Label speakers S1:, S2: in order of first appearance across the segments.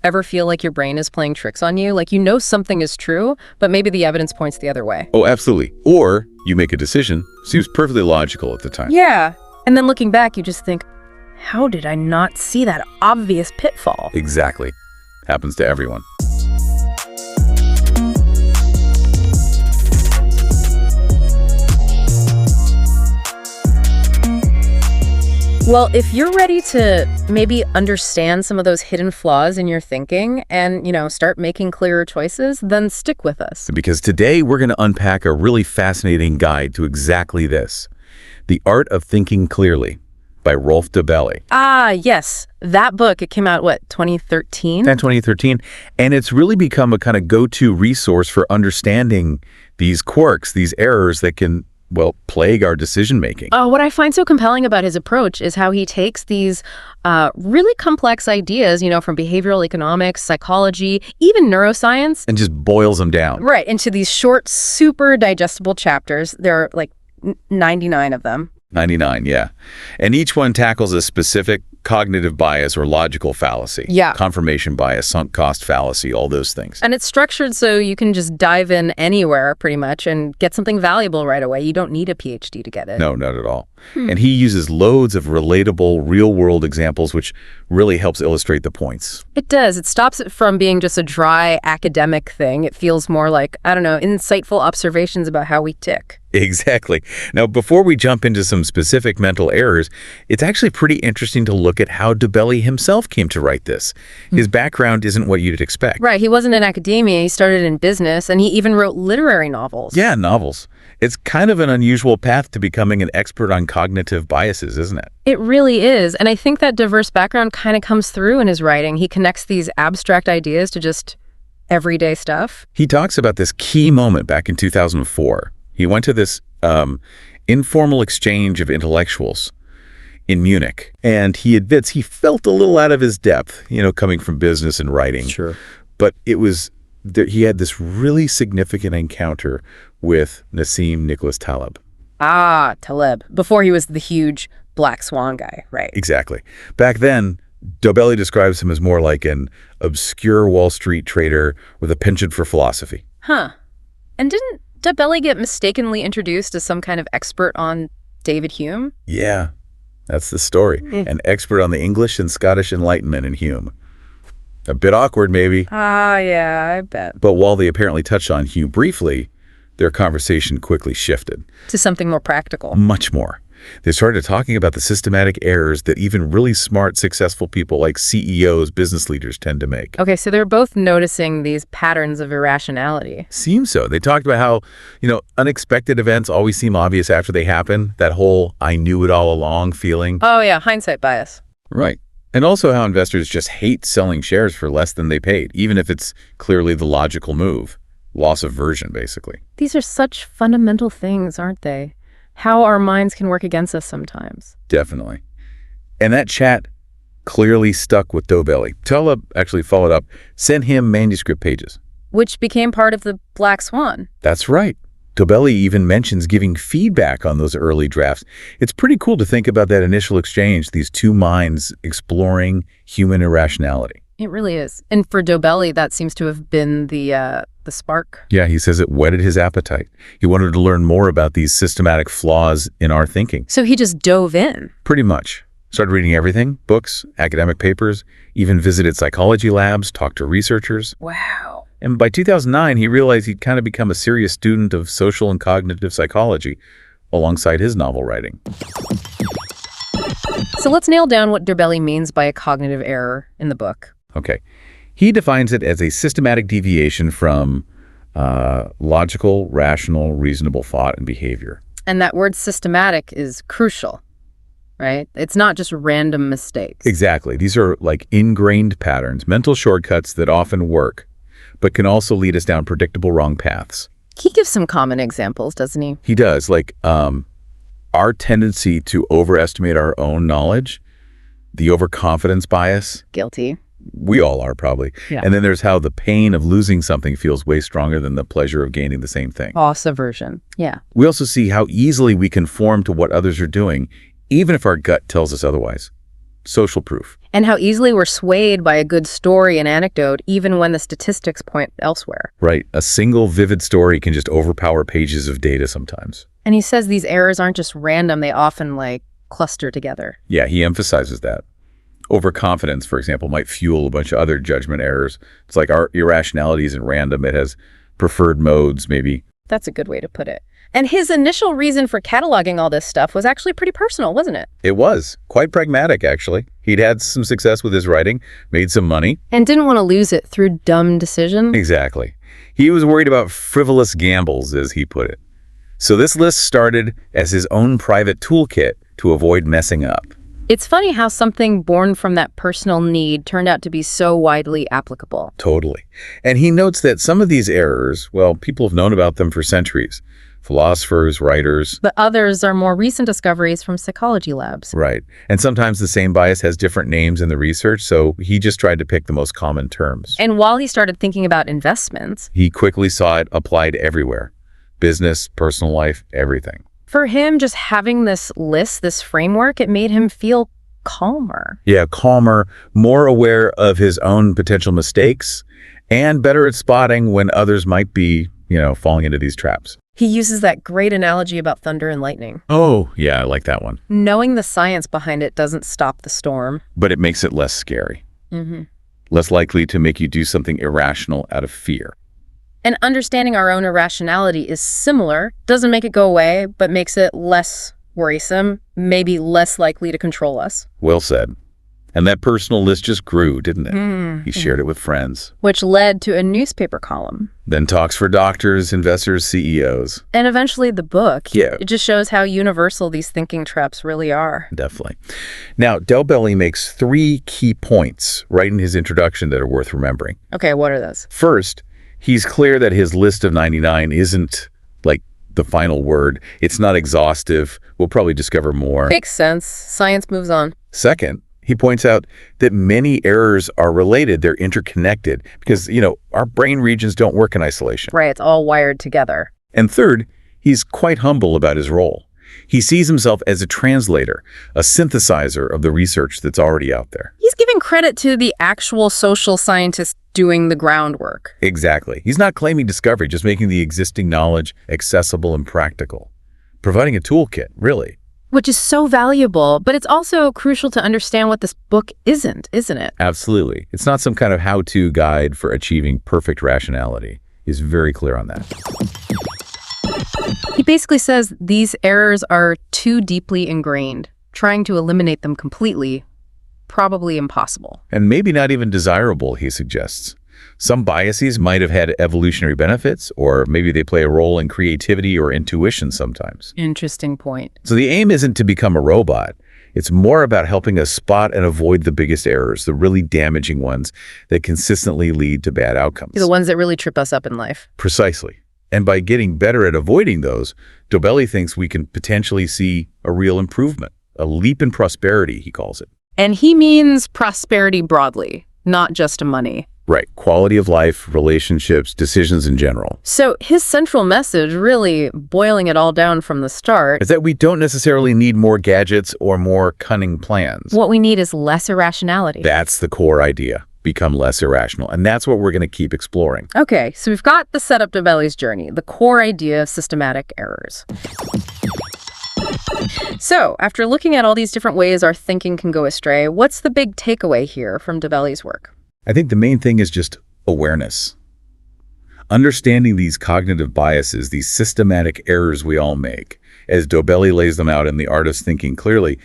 S1: Ever feel like your brain is playing tricks on you? Like you know something is true, but maybe the evidence points the other way.
S2: Oh, absolutely. Or you make a decision, seems perfectly logical at the time.
S1: Yeah. And then looking back, you just think, how did I not see that obvious pitfall?
S2: Exactly. Happens to everyone.
S1: Well, if you're ready to maybe understand some of those hidden flaws in your thinking and, start making clearer choices, then stick with us.
S2: Because today we're going to unpack a really fascinating guide to exactly this. The Art of Thinking Clearly by Rolf Dobelli.
S1: Ah, yes. That book, it came out, 2013?
S2: 2013. And it's really become a kind of go-to resource for understanding these quirks, these errors that can plague our decision-making.
S1: What I find so compelling about his approach is how he takes these really complex ideas, from behavioral economics, psychology, even neuroscience.
S2: And just boils them down.
S1: Right, into these short, super digestible chapters. There are 99 of them.
S2: 99, yeah. And each one tackles a specific cognitive bias or logical fallacy.
S1: Yeah.
S2: Confirmation bias, sunk cost fallacy, all those things.
S1: And it's structured so you can just dive in anywhere pretty much and get something valuable right away. You don't need a PhD to get it.
S2: No, not at all. And he uses loads of relatable real-world examples, which really helps illustrate the points.
S1: It does. It stops it from being just a dry academic thing. It feels more like, insightful observations about how we tick.
S2: Exactly. Now, before we jump into some specific mental errors, it's actually pretty interesting to look at how Dobelli himself came to write this. His background isn't what you'd expect.
S1: Right. He wasn't in academia. He started in business, and he even wrote literary novels.
S2: Yeah, novels. It's kind of an unusual path to becoming an expert on cognitive biases, isn't it?
S1: It really is. And I think that diverse background kind of comes through in his writing. He connects these abstract ideas to just everyday stuff.
S2: He talks about this key moment back in 2004. He went to this informal exchange of intellectuals in Munich, and he admits he felt a little out of his depth, coming from business and writing.
S3: Sure.
S2: But he had this really significant encounter with Nassim Taleb.
S1: Ah, Taleb. Before he was the huge black swan guy, right?
S2: Exactly. Back then, Dobelli describes him as more like an obscure Wall Street trader with a penchant for philosophy.
S1: Huh. And didn't Dobelli get mistakenly introduced as some kind of expert on David Hume?
S2: Yeah, that's the story. An expert on the English and Scottish Enlightenment in Hume. A bit awkward, maybe.
S1: Ah, yeah, I bet.
S2: But while they apparently touched on Hume briefly, their conversation quickly shifted.
S1: To something more practical.
S2: Much more. They started talking about the systematic errors that even really smart, successful people like CEOs, business leaders tend to make.
S1: Okay, so they're both noticing these patterns of irrationality.
S2: Seems so. They talked about how, unexpected events always seem obvious after they happen. That whole I knew it all along feeling.
S1: Oh, yeah, hindsight bias.
S2: Right. And also how investors just hate selling shares for less than they paid, even if it's clearly the logical move. Loss aversion, basically.
S1: These are such fundamental things, aren't they? How our minds can work against us sometimes.
S2: Definitely. And that chat clearly stuck with Dobelli. Taleb actually followed up, sent him manuscript pages.
S1: Which became part of the Black Swan.
S2: That's right. Dobelli even mentions giving feedback on those early drafts. It's pretty cool to think about that initial exchange, these two minds exploring human irrationality.
S1: It really is. And for Dobelli, that seems to have been the spark.
S2: Yeah, he says it whetted his appetite. He wanted to learn more about these systematic flaws in our thinking.
S1: So he just dove in.
S2: Pretty much. Started reading everything, books, academic papers, even visited psychology labs, talked to researchers.
S1: Wow.
S2: And by 2009, he realized he'd kind of become a serious student of social and cognitive psychology alongside his novel writing.
S1: So let's nail down what Dobelli means by a cognitive error in the book.
S2: Okay. He defines it as a systematic deviation from logical, rational, reasonable thought and behavior.
S1: And that word systematic is crucial, right? It's not just random mistakes.
S2: Exactly. These are like ingrained patterns, mental shortcuts that often work, but can also lead us down predictable wrong paths.
S1: He gives some common examples, doesn't he?
S2: He does, like our tendency to overestimate our own knowledge, the overconfidence bias.
S1: Guilty.
S2: We all are, probably.
S1: Yeah.
S2: And then there's how the pain of losing something feels way stronger than the pleasure of gaining the same thing.
S1: Loss aversion. Yeah.
S2: We also see how easily we conform to what others are doing, even if our gut tells us otherwise. Social proof.
S1: And how easily we're swayed by a good story and anecdote, even when the statistics point elsewhere.
S2: Right. A single vivid story can just overpower pages of data sometimes.
S1: And he says these errors aren't just random, they often, cluster together.
S2: Yeah, he emphasizes that. Overconfidence, for example, might fuel a bunch of other judgment errors. It's like our irrationality isn't random. It has preferred modes, maybe.
S1: That's a good way to put it. And his initial reason for cataloging all this stuff was actually pretty personal, wasn't it?
S2: It was. Quite pragmatic, actually. He'd had some success with his writing, made some money.
S1: And didn't want to lose it through dumb decisions.
S2: Exactly. He was worried about frivolous gambles, as he put it. So this list started as his own private toolkit to avoid messing up.
S1: It's funny how something born from that personal need turned out to be so widely applicable.
S2: Totally. And he notes that some of these errors, well, people have known about them for centuries. Philosophers, writers.
S1: But others are more recent discoveries from psychology labs.
S2: Right. And sometimes the same bias has different names in the research, so he just tried to pick the most common terms.
S1: And while he started thinking about investments,
S2: he quickly saw it applied everywhere. Business, personal life, everything.
S1: For him, just having this list, this framework, it made him feel calmer.
S2: Yeah, calmer, more aware of his own potential mistakes, and better at spotting when others might be, falling into these traps.
S1: He uses that great analogy about thunder and lightning.
S2: Oh, yeah, I like that one.
S1: Knowing the science behind it doesn't stop the storm.
S2: But it makes it less scary. Less likely to make you do something irrational out of fear.
S1: And understanding our own irrationality is similar, doesn't make it go away, but makes it less worrisome, maybe less likely to control us.
S2: Well said. And that personal list just grew, didn't it? He shared it with friends.
S1: Which led to a newspaper column.
S2: Then talks for doctors, investors, CEOs.
S1: And eventually the book.
S2: Yeah.
S1: It just shows how universal these thinking traps really are.
S2: Definitely. Now, Dobelli makes 3 key points right in his introduction that are worth remembering.
S1: Okay, what are those?
S2: First, he's clear that his list of 99 isn't like the final word. It's not exhaustive. We'll probably discover more.
S1: Makes sense. Science moves on.
S2: Second, he points out that many errors are related. They're interconnected because, our brain regions don't work in isolation.
S1: Right, it's all wired together.
S2: And third, he's quite humble about his role. He sees himself as a translator, a synthesizer of the research that's already out there.
S1: He's giving credit to the actual social scientists doing the groundwork.
S2: Exactly. He's not claiming discovery, just making the existing knowledge accessible and practical. Providing a toolkit, really.
S1: Which is so valuable, but it's also crucial to understand what this book isn't it?
S2: Absolutely. It's not some kind of how-to guide for achieving perfect rationality. He's very clear on that.
S1: He basically says these errors are too deeply ingrained. Trying to eliminate them completely, probably impossible.
S2: And maybe not even desirable, he suggests. Some biases might have had evolutionary benefits, or maybe they play a role in creativity or intuition sometimes.
S1: Interesting point.
S2: So the aim isn't to become a robot. It's more about helping us spot and avoid the biggest errors, the really damaging ones that consistently lead to bad outcomes.
S1: The ones that really trip us up in life.
S2: Precisely. And by getting better at avoiding those, Dobelli thinks we can potentially see a real improvement, a leap in prosperity, he calls it.
S1: And he means prosperity broadly, not just money.
S2: Right. Quality of life, relationships, decisions in general.
S1: So his central message, really boiling it all down from the start,
S2: is that we don't necessarily need more gadgets or more cunning plans.
S1: What we need is less irrationality.
S2: That's the core idea. Become less irrational. And that's what we're going to keep exploring.
S1: Okay, so we've got the setup to Dobelli's journey, the core idea of systematic errors. So, after looking at all these different ways our thinking can go astray, what's the big takeaway here from Dobelli's work?
S2: I think the main thing is just awareness. Understanding these cognitive biases, these systematic errors we all make, as Dobelli lays them out in The Art of Thinking Clearly,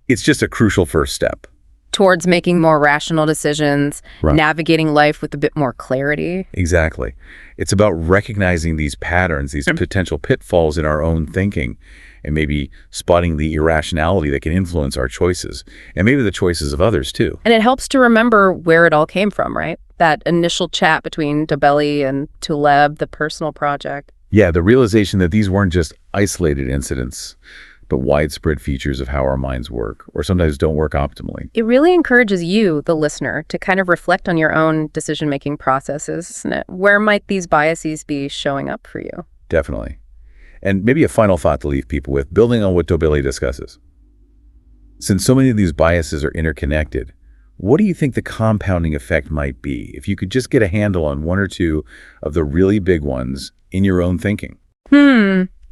S2: it's just a crucial first step.
S1: Towards making more rational decisions,
S2: right.
S1: Navigating life with a bit more clarity.
S2: Exactly. It's about recognizing these patterns, these potential pitfalls in our own thinking, and maybe spotting the irrationality that can influence our choices, and maybe the choices of others too.
S1: And it helps to remember where it all came from, right? That initial chat between Dobelli and Taleb, the personal project.
S2: Yeah, the realization that these weren't just isolated incidents, but widespread features of how our minds work, or sometimes don't work optimally.
S1: It really encourages you, the listener, to kind of reflect on your own decision-making processes, isn't it? Where might these biases be showing up for you?
S2: Definitely. And maybe a final thought to leave people with, building on what Dobelli discusses. Since so many of these biases are interconnected, What do you think the compounding effect might be if you could just get a handle on one or two of the really big ones in your own thinking?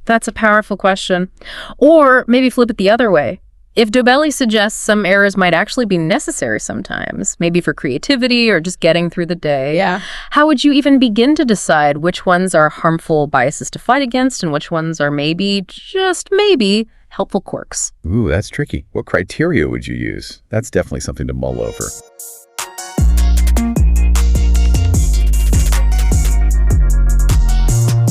S1: That's a powerful question. Or maybe flip it the other way. If Dobelli suggests some errors might actually be necessary sometimes, maybe for creativity or just getting through the day,
S3: Yeah.
S1: how would you even begin to decide which ones are harmful biases to fight against and which ones are maybe, just maybe, helpful quirks?
S2: Ooh, that's tricky. What criteria would you use? That's definitely something to mull over.